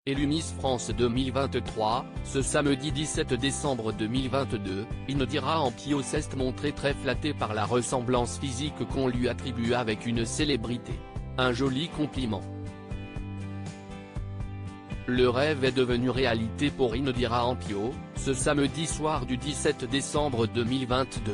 élue Miss France 2023, ce samedi 17 décembre 2022, Indira Ampio s'est montrée très flattée par la ressemblance physique qu'on lui attribue avec une célébrité. Un joli compliment. Le rêve est devenu réalité pour Indira Ampio, ce samedi soir du 17 décembre 2022.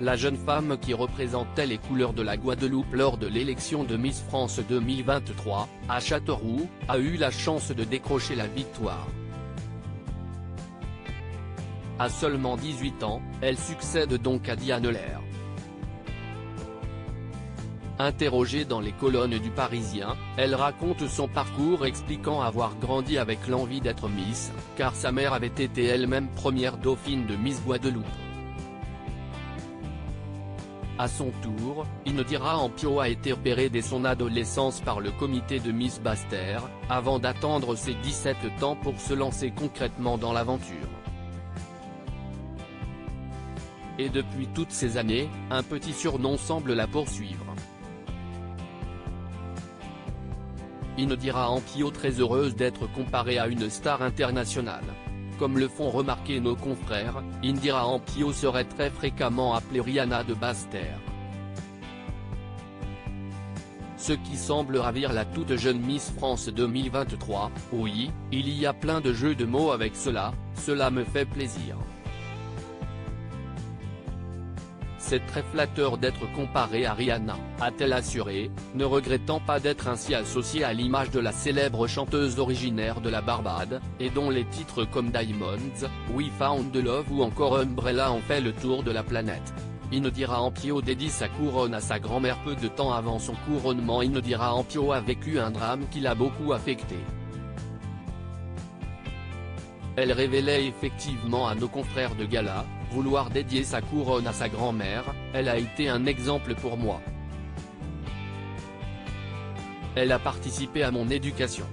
La jeune femme qui représentait les couleurs de la Guadeloupe lors de l'élection de Miss France 2023, à Châteauroux, a eu la chance de décrocher la victoire. À seulement 18 ans, elle succède donc à Diane Lair. Interrogée dans les colonnes du Parisien, elle raconte son parcours expliquant avoir grandi avec l'envie d'être Miss, car sa mère avait été elle-même première dauphine de Miss Guadeloupe. À son tour, Indira Ampio a été repérée dès son adolescence par le comité de Miss Basse-Terre, avant d'attendre ses 17 ans pour se lancer concrètement dans l'aventure. Et depuis toutes ces années, un petit surnom semble la poursuivre. Indira Ampio très heureuse d'être comparée à une star internationale. Comme le font remarquer nos confrères, Indira Ampio serait très fréquemment appelée Rihanna de Basse-Terre. Ce qui semble ravir la toute jeune Miss France 2023, oui, il y a plein de jeux de mots avec cela me fait plaisir. C'est très flatteur d'être comparée à Rihanna, a-t-elle assuré, ne regrettant pas d'être ainsi associée à l'image de la célèbre chanteuse originaire de la Barbade, et dont les titres comme Diamonds, We Found the Love ou encore Umbrella ont fait le tour de la planète. Indira Ampio dédie sa couronne à sa grand-mère peu de temps avant son couronnement. Indira Ampio a vécu un drame qui l'a beaucoup affecté. Elle révélait effectivement à nos confrères de gala, vouloir dédier sa couronne à sa grand-mère, elle a été un exemple pour moi. Elle a participé à mon éducation.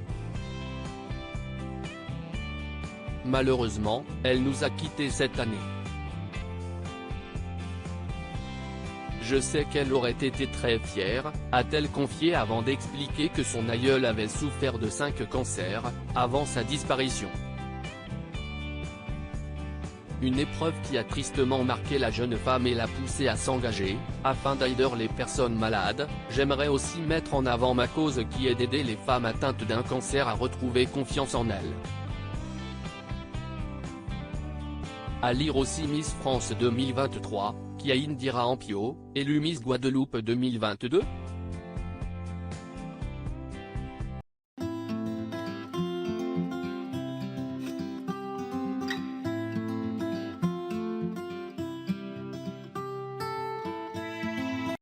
Malheureusement, elle nous a quittés cette année. Je sais qu'elle aurait été très fière, a-t-elle confié avant d'expliquer que son aïeul avait souffert de 5 cancers, avant sa disparition. Une épreuve qui a tristement marqué la jeune femme et l'a poussée à s'engager, afin d'aider les personnes malades. J'aimerais aussi mettre en avant ma cause qui est d'aider les femmes atteintes d'un cancer à retrouver confiance en elles. À lire aussi Miss France 2023, qui a Indira Ampio, élue Miss Guadeloupe 2022.